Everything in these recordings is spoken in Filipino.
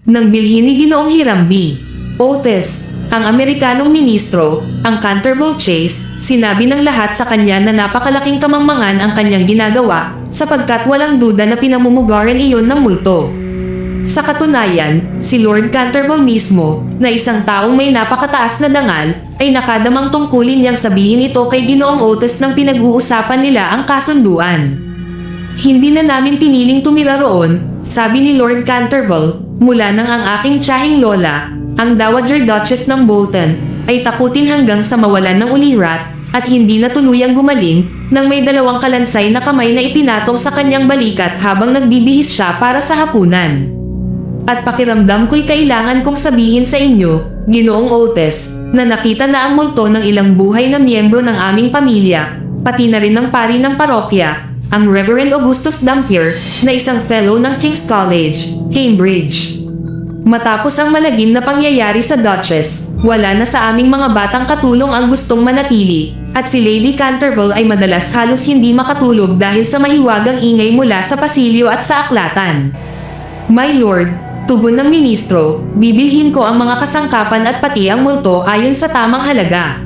Nang bilhin ni Ginoong Hiram B. Otis, ang Amerikanong ministro, ang Canterville Chase, sinabi ng lahat sa kanya na napakalaking kamangmangan ang kanyang ginagawa, sapagkat walang duda na pinamumugaran iyon ng multo. Sa katunayan, si Lord Canterville mismo, na isang taong may napakataas na dangal, ay nakadamang tungkulin niyang sabihin ito kay Ginoong Otis nang pinag-uusapan nila ang kasunduan. Hindi na namin piniling tumira roon, sabi ni Lord Canterville, mula nang ang aking tiyahing lola, ang Dowager Duchess ng Bolton, ay takutin hanggang sa mawalan ng ulirat, at hindi na tuluyang gumaling, nang may 2 kalansay na kamay na ipinatong sa kanyang balikat habang nagbibihis siya para sa hapunan. At pakiramdam ko'y kailangan kong sabihin sa inyo, Ginoong Otis, na nakita na ang multo ng ilang buhay na miyembro ng aming pamilya, pati na rin ng pari ng parokya, ang Reverend Augustus Dampier, na isang fellow ng King's College, Cambridge. Matapos ang malagim na pangyayari sa Duchess, wala na sa aming mga batang katulong ang gustong manatili, at si Lady Canterville ay madalas halos hindi makatulog dahil sa mahiwagang ingay mula sa pasilyo at sa aklatan. My Lord, tugon ng ministro, bibilhin ko ang mga kasangkapan at pati ang multo ayon sa tamang halaga.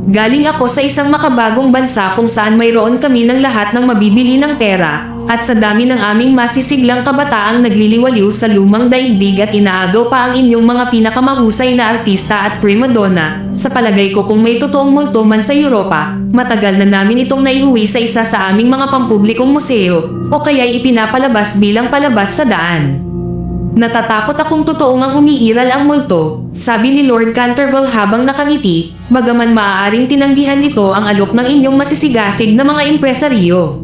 Galing ako sa isang makabagong bansa kung saan mayroon kami ng lahat ng mabibili ng pera, at sa dami ng aming masisiglang kabataang nagliliwaliw sa lumang daigdig at inaagaw pa ang inyong mga pinakamahusay na artista at prima donna, sa palagay ko kung may totoong multo man sa Europa, matagal na namin itong naiuwi sa isa sa aming mga pampublikong museo, o kaya'y ipinapalabas bilang palabas sa daan. Natatakot akong totoong ang umiiral ang multo, sabi ni Lord Canterville habang nakangiti, bagaman maaaring tinanggihan nito ang alok ng inyong masisigasig na mga impresaryo.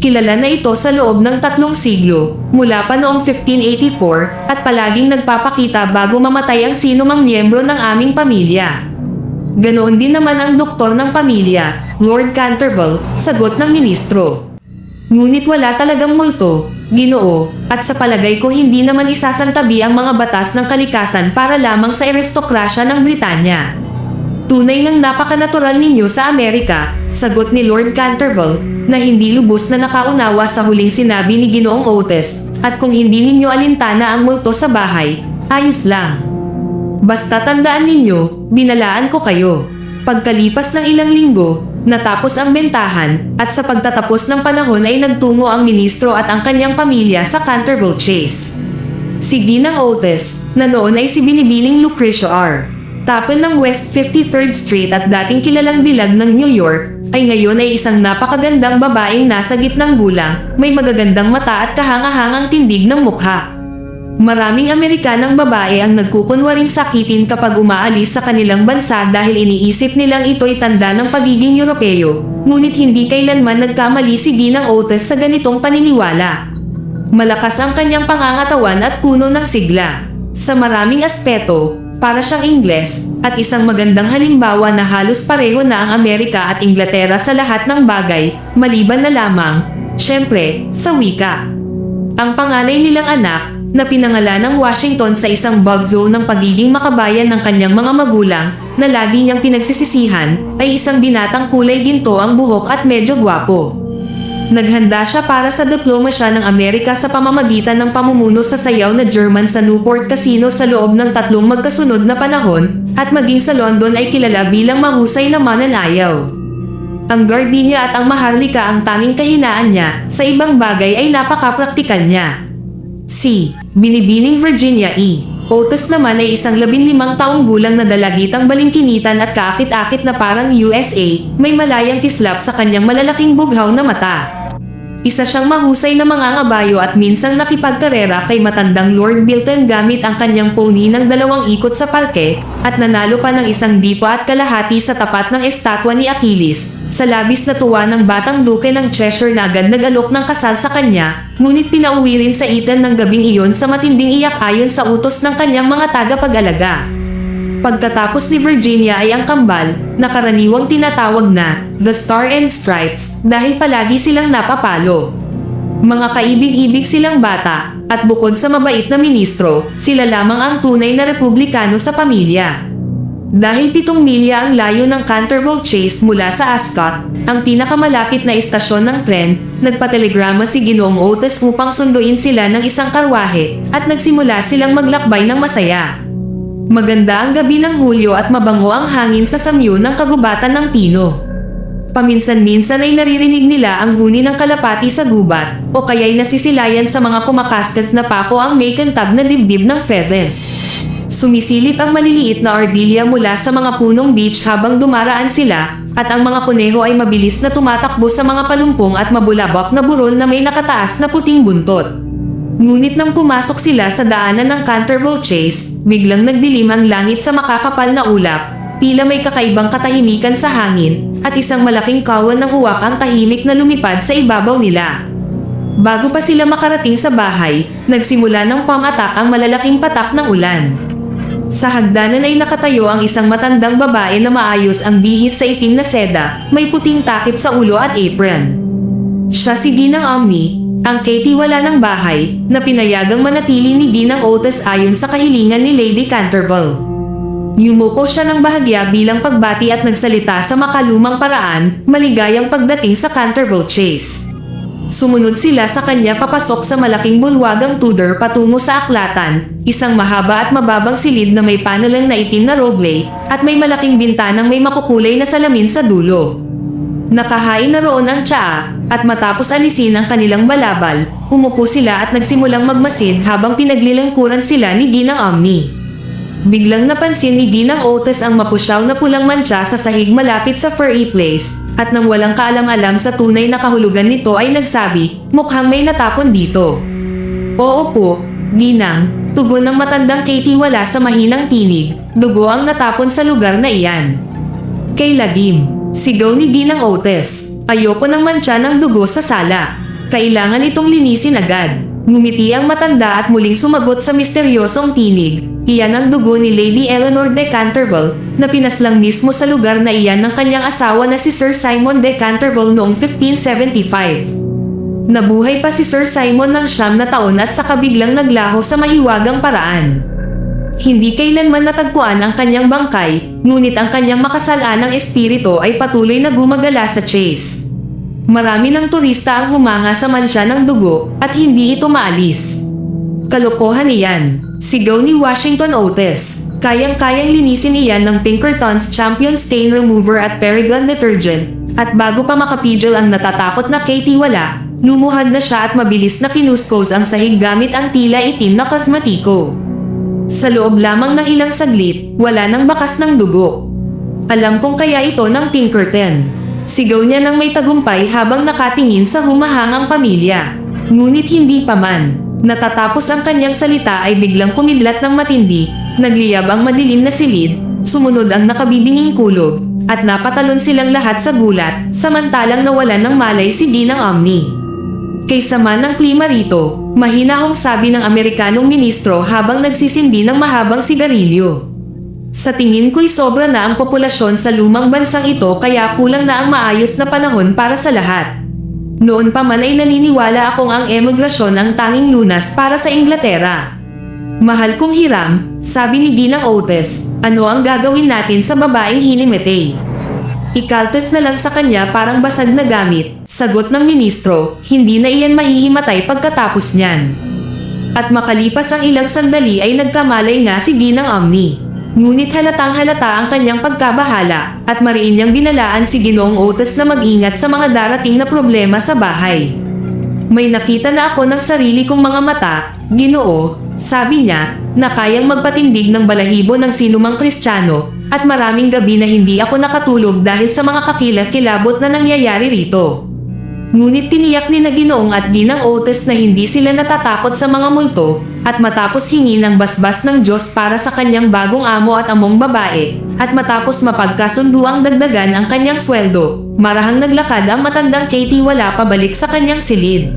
Kilala na ito sa loob ng 3 siglo, mula pa noong 1584, at palaging nagpapakita bago mamatay ang sino mang miyembro ng aming pamilya. Ganoon din naman ang doktor ng pamilya, Lord Canterville, sagot ng ministro. Ngunit wala talagang multo, Ginoo, at sa palagay ko hindi naman isasantabi ang mga batas ng kalikasan para lamang sa aristokrasya ng Britanya. Tunay ng napakanatural ninyo sa Amerika, sagot ni Lord Canterville, na hindi lubos na nakaunawa sa huling sinabi ni Ginoong Otis, at kung hindi ninyo alintana ang multo sa bahay, ayos lang. Basta tandaan ninyo, binalaan ko kayo. Pagkalipas ng ilang linggo, natapos ang bentahan, at sa pagtatapos ng panahon ay nagtungo ang ministro at ang kanyang pamilya sa Canterville Chase. Si Ginang Otis, na noon ay si Binibining Lucretia R. Tapon ng West 53rd Street at dating kilalang dilag ng New York, ay ngayon ay isang napakagandang babaeng nasa gitnang gulang, may magagandang mata at kahangahangang tindig ng mukha. Maraming Amerikanang babae ang nagkukunwaring sakitin kapag umaalis sa kanilang bansa dahil iniisip nilang ito'y tanda ng pagiging Europeo, ngunit hindi kailanman nagkamali si Ginang Otis sa ganitong paniniwala. Malakas ang kanyang pangangatawan at puno ng sigla. Sa maraming aspeto, para siyang Ingles, at isang magandang halimbawa na halos pareho na ang Amerika at Inglaterra sa lahat ng bagay, maliban na lamang, syempre, sa wika. Ang panganay nilang anak, na pinangalan ng Washington sa isang bug zone ng pagiging makabayan ng kanyang mga magulang, na lagi niyang pinagsisisihan, ay isang binatang kulay ginto ang buhok at medyo gwapo. Naghanda siya para sa diplomasya ng Amerika sa pamamagitan ng pamumuno sa sayaw na German sa Newport Casino sa loob ng 3 magkasunod na panahon, at maging sa London ay kilala bilang mahusay na mananayaw. Ang gardenia at ang maharlika ang tanging kahinaan niya, sa ibang bagay ay napaka-praktikal niya. Si Binibining Virginia E. Otis naman ay isang 15 taong gulang na dalagitang balingkinitan at kaakit-akit na parang USA, may malayang tislap sa kanyang malalaking bughaw na mata. Isa siyang mahusay na mangangabayo at minsang nakipagkarera kay matandang Lord Bilton gamit ang kanyang pony ng 2 ikot sa parke, at nanalo pa ng 1 dipo at kalahati sa tapat ng estatwa ni Achilles, sa labis na tuwa ng batang duke ng Cheshire na agad nag-alok ng kasal sa kanya, ngunit pinauwi rin sa Eton ng gabing iyon sa matinding iyak ayon sa utos ng kanyang mga tagapag-alaga. Pagkatapos ni Virginia ay ang kambal, na karaniwang tinatawag na The Star and Stripes dahil palagi silang napapalo. Mga kaibig-ibig silang bata, at bukod sa mabait na ministro, sila lamang ang tunay na republikano sa pamilya. Dahil 7 milya ang layo ng Canterville Chase mula sa Ascot, ang pinakamalapit na istasyon ng tren, nagpatelegrama si Ginoong Otis upang sunduin sila ng isang karwahe at nagsimula silang maglakbay ng masaya. Maganda ang gabi ng Hulyo at mabango ang hangin sa samyo ng kagubatan ng pino. Paminsan-minsan ay naririnig nila ang huni ng kalapati sa gubat o kaya'y nasisilayan sa mga kumakaskas na pako ang may kantab na dibdib ng pheasant. Sumisilip ang maliliit na ardilya mula sa mga punong beach habang dumaraan sila at ang mga kuneho ay mabilis na tumatakbo sa mga palumpong at mabulabak na burol na may nakataas na puting buntot. Ngunit nang pumasok sila sa daanan ng Canterville Chase, biglang nagdilim ang langit sa makakapal na ulap, tila may kakaibang katahimikan sa hangin, at isang malaking kawan ng uwak ang tahimik na lumipad sa ibabaw nila. Bago pa sila makarating sa bahay, nagsimula ng pang-atak ang malalaking patak ng ulan. Sa hagdanan ay nakatayo ang isang matandang babae na maayos ang bihis sa itim na seda, may puting takip sa ulo at apron. Siya si Ginang Omni, ang katiwala ng bahay, na pinayagang manatili ni Ginang Otis ayon sa kahilingan ni Lady Canterville. Yumuko siya ng bahagya bilang pagbati at nagsalita sa makalumang paraan, maligayang pagdating sa Canterville Chase. Sumunod sila sa kanya papasok sa malaking bulwagang Tudor patungo sa aklatan, isang mahaba at mababang silid na may panelan na itim na roble, at may malaking bintanang may makukulay na salamin sa dulo. Nakahain na roon ang tsaa, at matapos alisin ang kanilang balabal, umupo sila at nagsimulang magmasid habang pinaglilingkuran sila ni Ginang Omni. Biglang napansin ni Ginang Otis ang mapusyaw na pulang mantsa sa sahig malapit sa Furry Place, at nang walang kaalam-alam sa tunay na kahulugan nito ay nagsabi, mukhang may natapon dito. Oo po, Ginang, tugon ng matandang katiwala sa mahinang tinig, dugo ang natapon sa lugar na iyan. Kay lagim, sigaw ni Ginang Otis, ayoko ng mantsa ng dugo sa sala. Kailangan itong linisin agad. Ngumiti ang matanda at muling sumagot sa misteryosong tinig. Iyan ang dugo ni Lady Eleanor de Canterville, na pinaslang mismo sa lugar na iyan ng kanyang asawa na si Sir Simon de Canterville noong 1575. Nabuhay pa si Sir Simon ng 9 na taon at saka biglang naglaho sa mahiwagang paraan. Hindi kailanman natagpuan ang kanyang bangkay, ngunit ang kanyang makasalanang espiritu ay patuloy na gumagala sa Chase. Marami ng turista ang humanga sa mantsa ng dugo at hindi ito maalis. Kalokohan iyan, sigaw ni Washington Otis. Kayang-kayang linisin iyan ng Pinkerton's Champion Stain Remover at Perigon Detergent, at bago pa makapigil ang natatakot na katiwala, lumuhad na siya at mabilis na kinuskos ang sahig gamit ang tila itim na kosmetiko. Sa loob lamang ng ilang saglit, wala nang bakas ng dugo. Alam kong kaya ito ng Pinkerton. Sigaw niya ng may tagumpay habang nakatingin sa humahangang pamilya. Ngunit hindi pa man natatapos ang kanyang salita ay biglang kumidlat ng matindi, nagliyab ang madilim na silid, sumunod ang nakabibinging kulog, at napatalon silang lahat sa gulat, samantalang nawalan ng malay si Ginang Omni. Kaysa man ng klima rito, mahinahong sabi ng Amerikanong ministro habang nagsisindi ng mahabang sigarilyo. Sa tingin ko'y sobra na ang populasyon sa lumang bansang ito kaya kulang na ang maayos na panahon para sa lahat. Noon pa man ay naniniwala akong ang emigrasyon ang tanging lunas para sa Inglaterra. Mahal kong Hiram, sabi ni Ginang Otis, ano ang gagawin natin sa babaeng hinimete? Ikaltes na lang sa kanya parang basag na gamit, sagot ng ministro, hindi na iyan mahihimatay pagkatapos niyan. At makalipas ang ilang sandali ay nagkamalay nga si Ginang Omni. Ngunit halatang halata ang kanyang pagkabahala, at mariin niyang binalaan si Ginoong Otis na mag-ingat sa mga darating na problema sa bahay. May nakita na ako ng sarili kong mga mata, Ginoo, sabi niya, na kayang magpatindig ng balahibo ng sinumang Kristiyano, at maraming gabi na hindi ako nakatulog dahil sa mga kakilakilabot na nangyayari rito. Ngunit tiniyak ni na Ginoong at Ginang Otis na hindi sila natatakot sa mga multo, at matapos hingi ng basbas ng Diyos para sa kanyang bagong amo at among babae, at matapos mapagkasunduang dagdagan ang kanyang sweldo, marahang naglakad ang matandang katiwala pabalik sa kanyang silid.